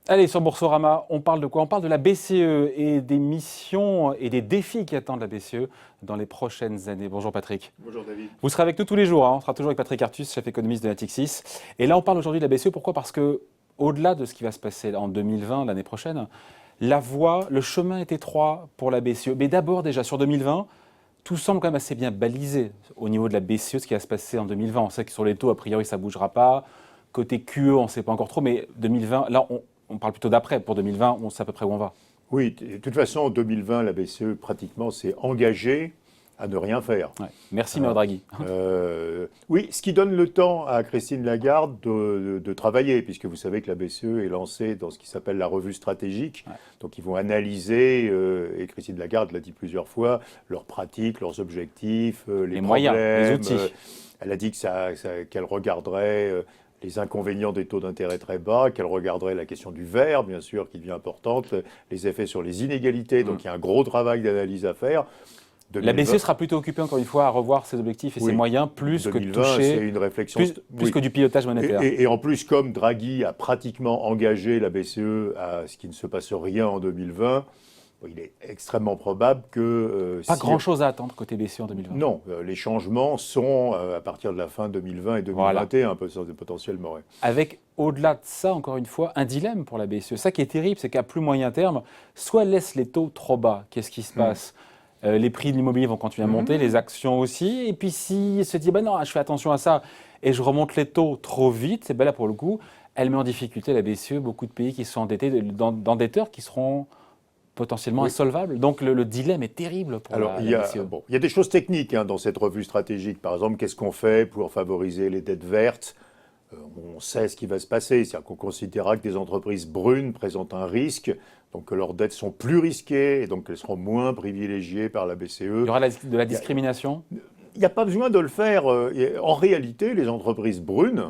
Allez, sur Boursorama, on parle de quoi? On parle de la BCE et des missions et des défis qui attendent la BCE dans les prochaines années. Bonjour Patrick. Bonjour David. Vous serez avec nous tous les jours, hein. On sera toujours avec Patrick Artus, chef économiste de Natixis. Et là, on parle aujourd'hui de la BCE. Pourquoi? Parce que, au-delà de ce qui va se passer en 2020, l'année prochaine, le chemin est étroit pour la BCE. Mais d'abord, déjà, sur 2020, tout semble quand même assez bien balisé au niveau de la BCE, ce qui va se passer en 2020. On sait que sur les taux, a priori, ça ne bougera pas. Côté QE, on ne sait pas encore trop, mais 2020, là, on parle plutôt d'après. Pour 2020, on sait à peu près où on va. Oui, de toute façon, en 2020, la BCE, pratiquement, s'est engagée à ne rien faire. Ouais. Merci, Mario Draghi. Oui, ce qui donne le temps à Christine Lagarde de travailler, puisque vous savez que la BCE est lancée dans ce qui s'appelle la revue stratégique. Ouais. Donc, ils vont analyser, et Christine Lagarde l'a dit plusieurs fois, leurs pratiques, leurs objectifs, les moyens, problèmes, les outils. Elle a dit qu'elle regarderait les inconvénients des taux d'intérêt très bas, qu'elle regarderait la question du vert, bien sûr, qui devient importante, les effets sur les inégalités. Donc, il y a un gros travail d'analyse à faire. 2020, la BCE sera plutôt occupée, encore une fois, à revoir ses objectifs et ses moyens, plus 2020, que toucher, c'est une réflexion, plus que du pilotage monétaire. Et en plus, comme Draghi a pratiquement engagé la BCE à ce qu'il ne se passe rien en 2020, il est extrêmement probable que... pas grand-chose à attendre côté BCE en 2020. Non, les changements sont à partir de la fin 2020 et 2021, voilà. Potentiellement. Ouais. Avec, au-delà de ça, encore une fois, un dilemme pour la BCE. Ça qui est terrible, c'est qu'à plus moyen terme, soit elle laisse les taux trop bas, qu'est-ce qui se passe? Les prix de l'immobilier vont continuer à monter, les actions aussi. Et puis si elle se dit, non, je fais attention à ça et je remonte les taux trop vite, c'est là pour le coup, elle met en difficulté la BCE, beaucoup de pays qui sont endettés, d'endetteurs qui seront potentiellement insolvables. Donc le dilemme est terrible pour la BCE. Bon, il y a des choses techniques dans cette revue stratégique. Par exemple, qu'est-ce qu'on fait pour favoriser les dettes vertes? On sait ce qui va se passer. C'est-à-dire qu'on considérera que des entreprises brunes présentent un risque, donc que leurs dettes sont plus risquées et donc qu'elles seront moins privilégiées par la BCE. Il y aura de la discrimination? Il n'y a pas besoin de le faire. En réalité, les entreprises brunes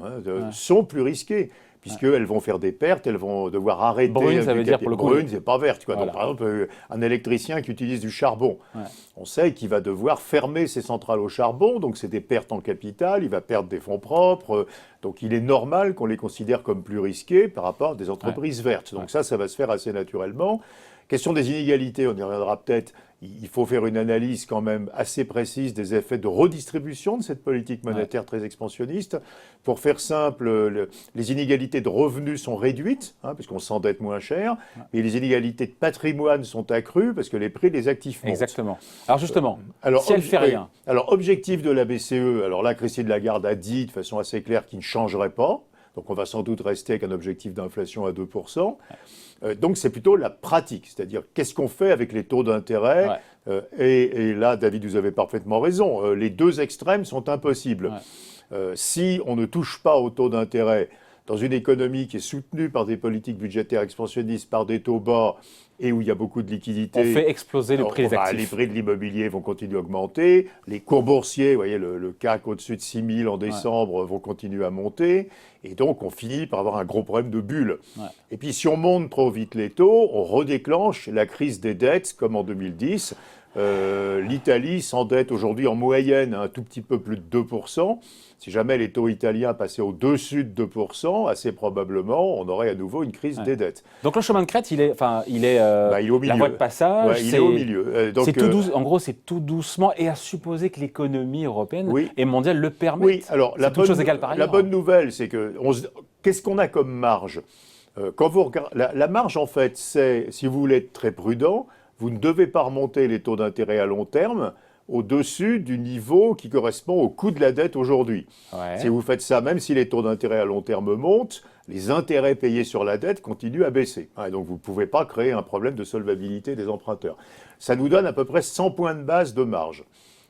sont plus risquées, puisqu'elles vont faire des pertes, elles vont devoir arrêter. Brune, ça veut dire pour le coup. Brune, c'est pas verte. Voilà. Donc, par exemple, un électricien qui utilise du charbon, on sait qu'il va devoir fermer ses centrales au charbon, donc c'est des pertes en capital, il va perdre des fonds propres. Donc il est normal qu'on les considère comme plus risqués par rapport à des entreprises vertes. Donc ça va se faire assez naturellement. Question des inégalités, on y reviendra peut-être. Il faut faire une analyse quand même assez précise des effets de redistribution de cette politique monétaire très expansionniste. Pour faire simple, les inégalités de revenus sont réduites, puisqu'on s'endette moins cher, et les inégalités de patrimoine sont accrues, parce que les prix des actifs montent. Exactement. Alors justement, si elle ne fait rien... Alors, objectif de la BCE, alors là, Christine Lagarde a dit de façon assez claire qu'il ne changerait pas. Donc on va sans doute rester avec un objectif d'inflation à 2%. Donc c'est plutôt la pratique, c'est-à-dire qu'est-ce qu'on fait avec les taux d'intérêt. Et là, David, vous avez parfaitement raison, les deux extrêmes sont impossibles. Si on ne touche pas aux taux d'intérêt dans une économie qui est soutenue par des politiques budgétaires expansionnistes, par des taux bas, et où il y a beaucoup de liquidités. On fait exploser le prix des actifs. Les prix de l'immobilier vont continuer à augmenter. Les cours boursiers, vous voyez, le CAC au-dessus de 6 000 en décembre vont continuer à monter. Et donc, on finit par avoir un gros problème de bulle. Et puis, si on monte trop vite les taux, on redéclenche la crise des dettes, comme en 2010. L'Italie s'endette aujourd'hui en moyenne un tout petit peu plus de 2%. Si jamais les taux italiens passaient au-dessus de 2%, assez probablement, on aurait à nouveau une crise des dettes. Donc le chemin de crête, il est au milieu. La voie de passage, il est au milieu. C'est tout en gros, c'est tout doucement, et à supposer que l'économie européenne et mondiale le permette. Oui, alors la bonne nouvelle, c'est que qu'est-ce qu'on a comme marge? Quand vous regardez, la marge, en fait, c'est, si vous voulez être très prudent, vous ne devez pas remonter les taux d'intérêt à long terme au-dessus du niveau qui correspond au coût de la dette aujourd'hui. Si vous faites ça, même si les taux d'intérêt à long terme montent, les intérêts payés sur la dette continuent à baisser. Donc vous ne pouvez pas créer un problème de solvabilité des emprunteurs. Ça nous donne à peu près 100 points de base de marge.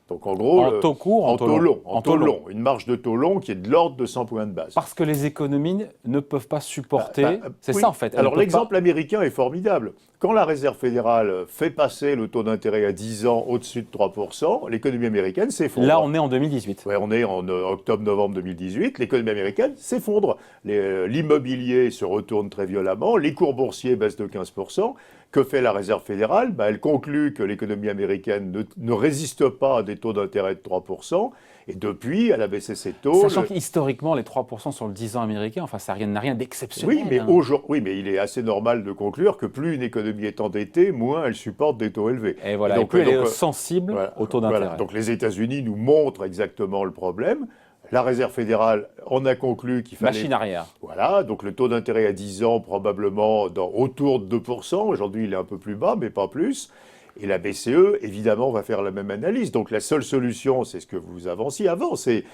Donc en gros, en taux court, en taux long. Une marge de taux long qui est de l'ordre de 100 points de base. Parce que les économies ne peuvent pas supporter, c'est ça en fait. Alors l'exemple américain est formidable. quand la Réserve fédérale fait passer le taux d'intérêt à 10 ans au-dessus de 3%, l'économie américaine s'effondre. Là, on est en 2018. Ouais, on est en octobre-novembre 2018, l'économie américaine s'effondre. L'immobilier se retourne très violemment, les cours boursiers baissent de 15%. Que fait la Réserve fédérale? Elle conclut que l'économie américaine ne résiste pas à des taux d'intérêt de 3%. Et depuis, elle a baissé ses taux. Sachant qu'historiquement, les 3% sur le 10 ans américain, enfin, ça n'a rien d'exceptionnel. Oui, mais il est assez normal de conclure que plus une économie est endettée, moins elle supporte des taux élevés. Et voilà, et plus elle est sensible au taux d'intérêt. Voilà. Donc les États-Unis nous montrent exactement le problème. La Réserve fédérale en a conclu qu'il fallait... Machine arrière. Voilà, donc le taux d'intérêt à 10 ans, probablement autour de 2%. Aujourd'hui, il est un peu plus bas, mais pas plus. Et la BCE, évidemment, va faire la même analyse. Donc la seule solution, c'est ce que vous avanciez avant, c'est...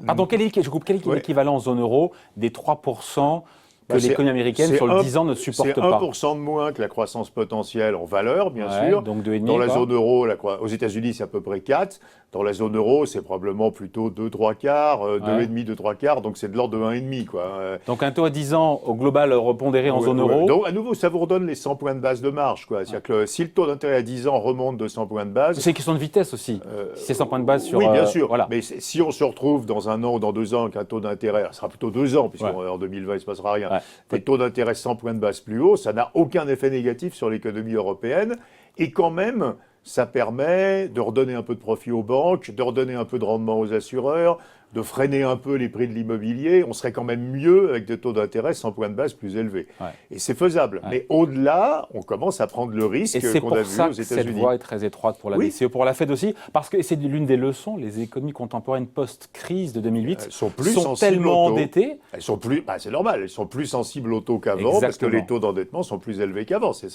Pardon, quel est l'équivalent en zone euro des 3% que l'économie américaine sur le 10 ans ne supporte pas? C'est 1% de moins que la croissance potentielle en valeur, bien sûr. Donc 2,5. Dans la zone euro, aux États-Unis, c'est à peu près 4. Dans la zone euro, c'est probablement plutôt 2-3 quarts, 2,5, 2-3 quarts. Donc c'est de l'ordre de 1,5, quoi. Donc un taux à 10 ans au global repondéré en zone euro. Donc à nouveau, ça vous redonne les 100 points de base de marge, quoi. C'est-à-dire que si le taux d'intérêt à 10 ans remonte de 100 points de base... C'est une question de vitesse aussi. Si c'est 100 points de base sur... Oui, bien sûr. Voilà. Mais si on se retrouve dans un an ou dans 2 ans avec un taux d'intérêt, ça sera plutôt 2 ans, puisqu'en 2020, il ne se passera rien, des taux d'intérêt 100 points de base plus haut, ça n'a aucun effet négatif sur l'économie européenne. Et quand même, ça permet de redonner un peu de profit aux banques, de redonner un peu de rendement aux assureurs, de freiner un peu les prix de l'immobilier. On serait quand même mieux avec des taux d'intérêt 100 points de base plus élevés. Et c'est faisable. Mais au-delà, on commence à prendre le risque qu'on a vu aux États-Unis. Et c'est pour ça que cette voie est très étroite pour la BCE, pour la Fed aussi, parce que c'est l'une des leçons, les économies contemporaines post-crise de 2008 sont tellement endettées. Elles sont plus, c'est normal, elles sont plus sensibles aux taux qu'avant, parce que les taux d'endettement sont plus élevés qu'avant. Ça,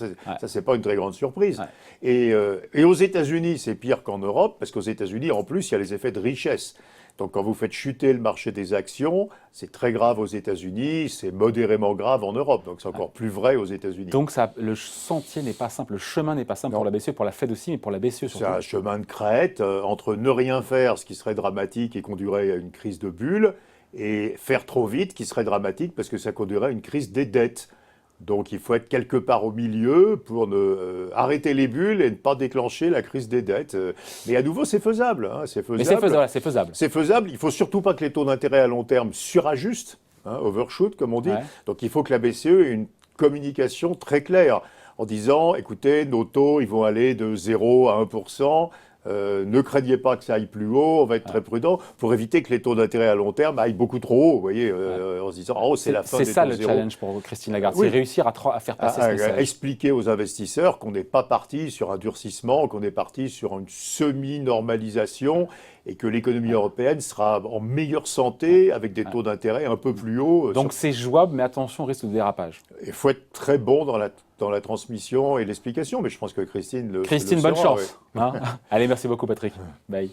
c'est pas une très grande surprise. Et aux États-Unis, c'est pire qu'en Europe, parce qu'aux États-Unis, en plus, il y a les effets de richesse. Donc quand vous faites chuter le marché des actions, c'est très grave aux États-Unis, c'est modérément grave en Europe. Donc c'est encore plus vrai aux États-Unis. Donc le sentier n'est pas simple, le chemin n'est pas simple pour la BCE, pour la Fed aussi, mais pour la BCE surtout. C'est un chemin de crête entre ne rien faire, ce qui serait dramatique et conduirait à une crise de bulle, et faire trop vite, qui serait dramatique parce que ça conduirait à une crise des dettes. Donc il faut être quelque part au milieu pour arrêter les bulles et ne pas déclencher la crise des dettes. Mais à nouveau, c'est faisable. C'est faisable. Mais c'est faisable, c'est faisable. C'est faisable. Il ne faut surtout pas que les taux d'intérêt à long terme surajustent, overshoot comme on dit. Donc il faut que la BCE ait une communication très claire en disant, écoutez, nos taux, ils vont aller de 0 à 1%. Ne craignez pas que ça aille plus haut, on va être très prudent pour éviter que les taux d'intérêt à long terme aillent beaucoup trop haut, vous voyez, en se disant « Oh, c'est la fin des taux zéro ». C'est ça le challenge pour Christine Lagarde, c'est réussir à faire passer ce message. Expliquer aux investisseurs qu'on n'est pas parti sur un durcissement, qu'on est parti sur une semi-normalisation et que l'économie européenne sera en meilleure santé avec des taux d'intérêt un peu plus hauts. Donc c'est jouable, mais attention au risque de dérapage. Il faut être très bon dans la transmission et l'explication, mais je pense que Christine le bonne chance. Allez, merci beaucoup Patrick. Bye.